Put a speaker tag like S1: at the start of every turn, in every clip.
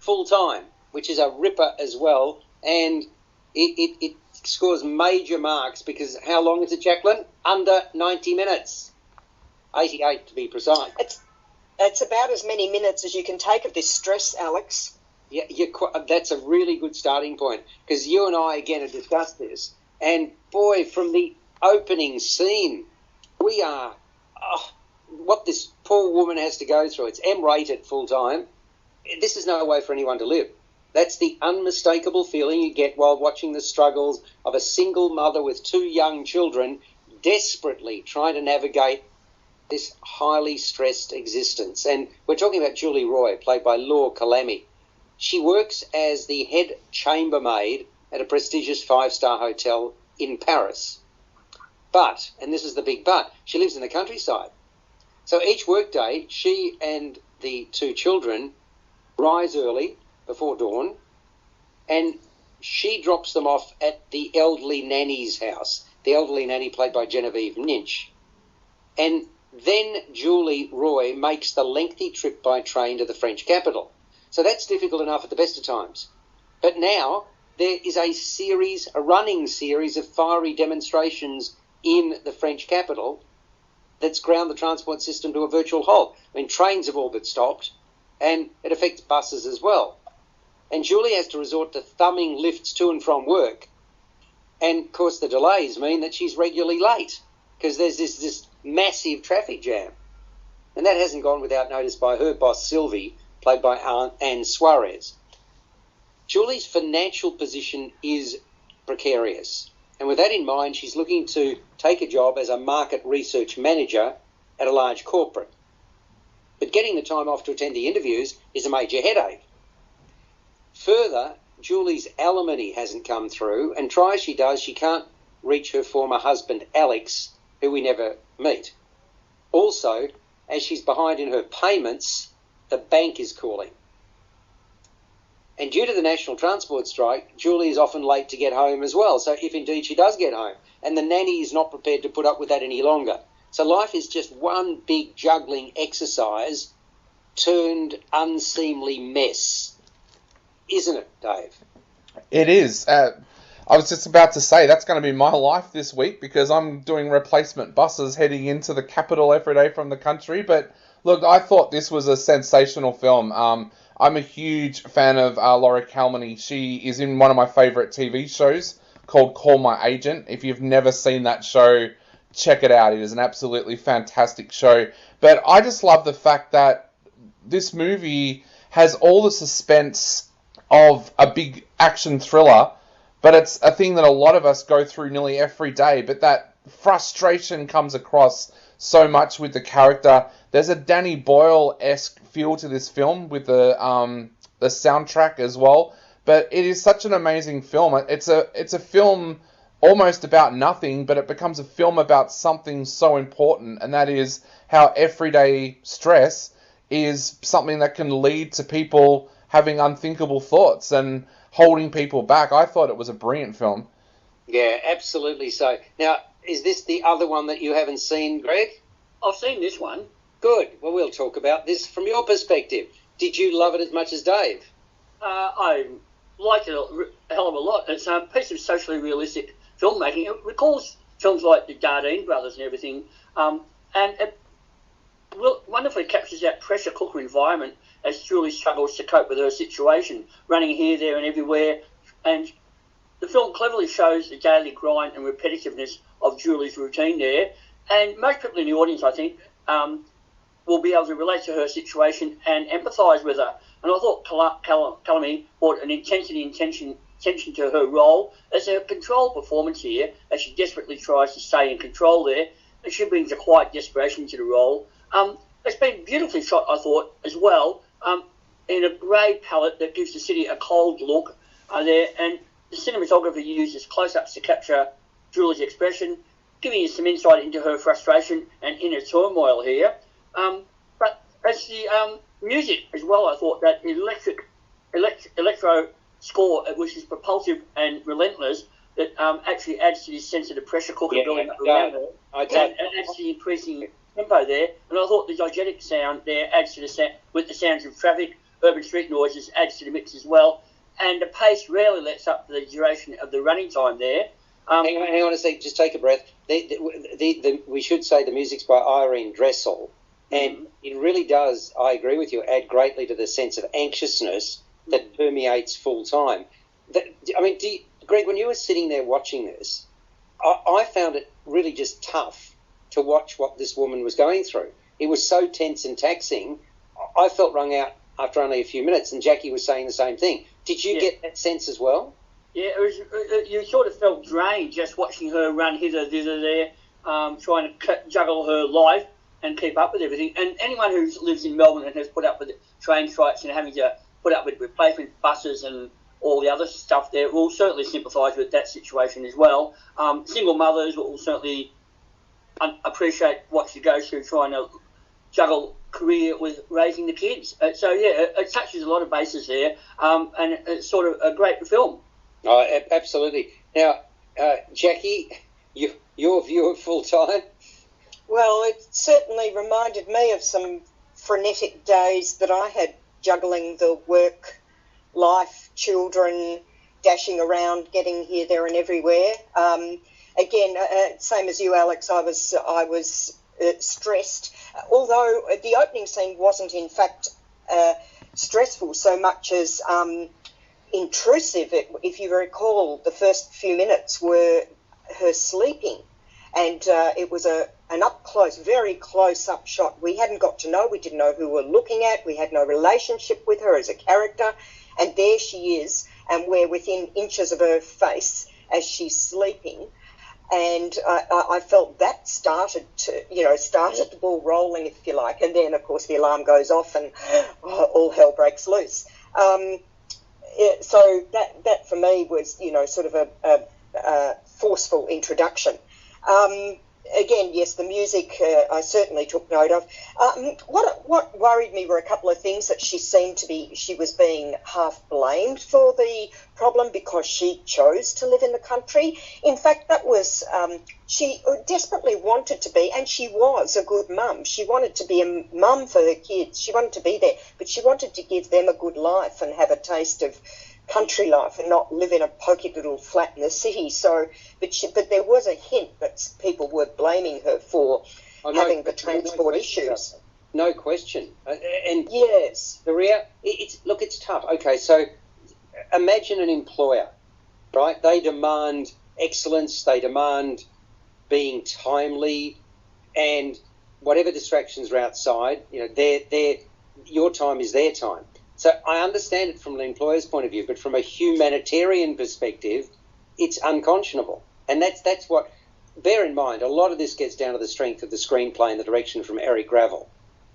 S1: Full Time, which is a ripper as well, and it scores major marks because how long is it, Jacqueline? Under 90 minutes. 88 to be precise.
S2: It's about as many minutes as you can take of this stress, Alex.
S1: Yeah, that's a really good starting point, because you and I, again, have discussed this, and boy, from the opening scene, we are... what this poor woman has to go through. It's M-rated Full Time. This is no way for anyone to live. That's the unmistakable feeling you get while watching the struggles of a single mother with 2 young children desperately trying to navigate this highly stressed existence. And we're talking about Julie Roy, played by Laura Calamy. She works as the head chambermaid at a prestigious 5-star hotel in Paris. But, and this is the big but, she lives in the countryside. So each workday, she and the 2 children rise early before dawn, and she drops them off at the elderly nanny's house, the elderly nanny played by Genevieve Ninch. And then Julie Roy makes the lengthy trip by train to the French capital. So that's difficult enough at the best of times. But now there is a running series of fiery demonstrations in the French capital that's ground the transport system to a virtual halt. I mean, trains have all but stopped, and it affects buses as well. And Julie has to resort to thumbing lifts to and from work. And, of course, the delays mean that she's regularly late because there's this massive traffic jam. And that hasn't gone without notice by her boss, Sylvie, played by Anne Suarez. Julie's financial position is precarious. And with that in mind, she's looking to take a job as a market research manager at a large corporate. But getting the time off to attend the interviews is a major headache. Further, Julie's alimony hasn't come through, and try as she does, she can't reach her former husband, Alex, who we never meet. Also, as she's behind in her payments, the bank is calling. And due to the national transport strike, Julie is often late to get home as well, so if indeed she does get home, and the nanny is not prepared to put up with that any longer. So life is just one big juggling exercise turned unseemly mess. Isn't it, Dave?
S3: It is. I was just about to say that's going to be my life this week because I'm doing replacement buses heading into the capital every day from the country. But look, I thought this was a sensational film. I'm a huge fan of Laura Calamy. She is in one of my favourite TV shows called Call My Agent. If you've never seen that show, check it out. It is an absolutely fantastic show. But I just love the fact that this movie has all the suspense of a big action thriller, but it's a thing that a lot of us go through nearly every day, but that frustration comes across so much with the character. There's a Danny Boyle-esque feel to this film with the soundtrack as well, but it is such an amazing film. It's a film almost about nothing, but it becomes a film about something so important, and that is how everyday stress is something that can lead to people having unthinkable thoughts and holding people back. I thought it was a brilliant film.
S1: Yeah, absolutely so. Now, is this the other one that you haven't seen, Greg?
S4: I've seen this one.
S1: Good. Well, we'll talk about this from your perspective. Did you love it as much as Dave?
S4: I like it a hell of a lot. It's a piece of socially realistic filmmaking. It recalls films like the Dardenne Brothers and everything, and it wonderfully captures that pressure cooker environment as Julie struggles to cope with her situation, running here, there and everywhere. And the film cleverly shows the daily grind and repetitiveness of Julie's routine there. And most people in the audience, I think, will be able to relate to her situation and empathise with her. And I thought Calamy brought an intensity and tension to her role as a controlled performance here, as she desperately tries to stay in control there. And she brings a quiet desperation to the role. It's been beautifully shot, I thought, as well, in a grey palette that gives the city a cold look there. And the cinematographer uses close-ups to capture Julie's expression, giving you some insight into her frustration and inner turmoil here. But as the music as well, I thought that electro score, which is propulsive and relentless, that actually adds to this sense of the pressure cooker building up around her, and adds to the increasing tempo there. And I thought the diegetic sound there adds to the sound with the sounds of traffic, urban street noises adds to the mix as well. And the pace rarely lets up for the duration of the running time there.
S1: Hang on a sec, just take a breath. We should say the music's by Irene Dressel, and it really does, I agree with you, add greatly to the sense of anxiousness that permeates full time. Greg, when you were sitting there watching this, I found it really just tough to watch what this woman was going through. It was so tense and taxing. I felt wrung out after only a few minutes, and Jacqui was saying the same thing. Did you get that sense as well?
S4: Yeah, you sort of felt drained just watching her run hither, thither there, trying to juggle her life and keep up with everything. And anyone who lives in Melbourne and has put up with train strikes and having to put up with replacement buses and all the other stuff there will certainly sympathise with that situation as well. Single mothers will certainly appreciate what she goes through trying to juggle career with raising the kids. It touches a lot of bases there, and it's sort of a great film.
S1: Oh, absolutely. Now, Jacqui, your view of Full Time?
S2: Well, it certainly reminded me of some frenetic days that I had juggling the work, life, children, dashing around, getting here, there and everywhere. Again, same as you, Alex, I was stressed, although the opening scene wasn't in fact stressful so much as intrusive. If you recall, the first few minutes were her sleeping, and it was an up-close, very close-up shot. We hadn't got to know, we didn't know who we were looking at, we had no relationship with her as a character, and there she is, and we're within inches of her face as she's sleeping. And I felt that started the ball rolling, if you like. And then, of course, the alarm goes off and all hell breaks loose. So that for me was, sort of a forceful introduction. Again, yes, the music I certainly took note of. What worried me were a couple of things that she was being half blamed for the problem because she chose to live in the country. In fact, that was, she desperately wanted to be, and she was a good mum. She wanted to be a mum for her kids. She wanted to be there, but she wanted to give them a good life and have a taste of country life and not live in a pokey little flat in the city. So, but there was a hint that people were blaming her for having the transport issues.
S1: No question. And
S2: yes,
S1: it's tough. Okay, so imagine an employer, right? They demand excellence. They demand being timely, and whatever distractions are outside, your time is their time. So I understand it from the employer's point of view, but from a humanitarian perspective, it's unconscionable. And that's what, bear in mind, a lot of this gets down to the strength of the screenplay and the direction from Eric Gravel.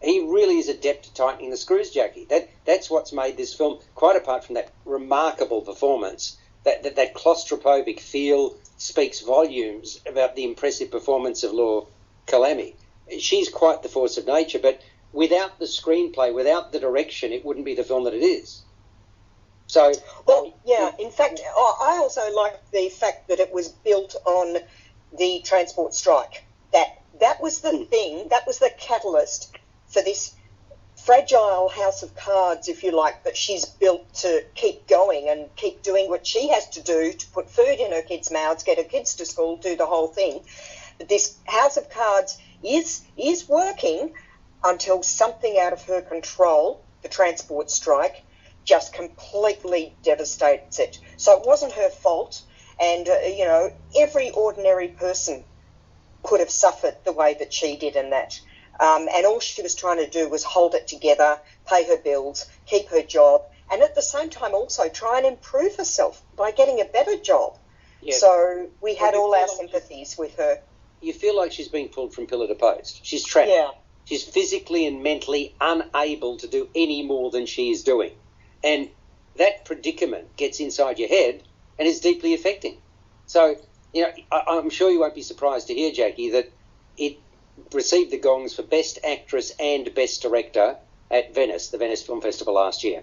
S1: He really is adept at tightening the screws, Jacqui. That's what's made this film, quite apart from that remarkable performance, that claustrophobic feel speaks volumes about the impressive performance of Laura Kalami. She's quite the force of nature, but without the screenplay, without the direction, it wouldn't be the film that it is. So,
S2: well, yeah. In fact, I also like the fact that it was built on the transport strike. That was the thing. That was the catalyst for this fragile house of cards, if you like, that she's built to keep going and keep doing what she has to do to put food in her kids' mouths, get her kids to school, do the whole thing. But this house of cards is working until something out of her control, the transport strike, just completely devastates it. So it wasn't her fault, and, every ordinary person could have suffered the way that she did in that. And all she was trying to do was hold it together, pay her bills, keep her job, and at the same time also try and improve herself by getting a better job. Yeah. So we had all our sympathies with her.
S1: You feel like she's being pulled from pillar to post. She's trapped.
S2: Yeah.
S1: She's physically and mentally unable to do any more than she is doing. And that predicament gets inside your head and is deeply affecting. So, I'm sure you won't be surprised to hear, Jacqui, that it received the gongs for Best Actress and Best Director at Venice, the Venice Film Festival last year.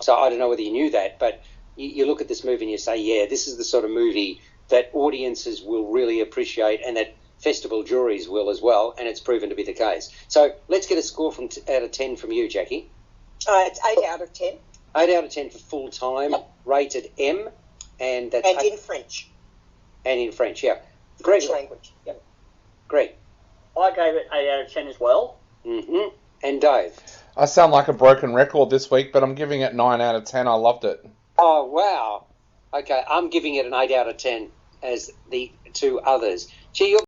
S1: So I don't know whether you knew that, but you look at this movie and you say, yeah, this is the sort of movie that audiences will really appreciate and that festival juries will as well, and it's proven to be the case. So let's get a score out of 10 from you, Jacqui.
S2: It's 8 out of 10.
S1: 8 out of 10 for full time, rated M, and that's
S2: And in French.
S1: And in French, yeah.
S2: French
S1: Greg,
S2: language. Yep.
S1: Greg.
S4: I gave it 8 out of 10 as well.
S1: Mm-hmm. And Dave.
S3: I sound like a broken record this week, but I'm giving it 9 out of 10. I loved it.
S1: Oh, wow. Okay, I'm giving it an 8 out of 10 as the two others. Gee, you're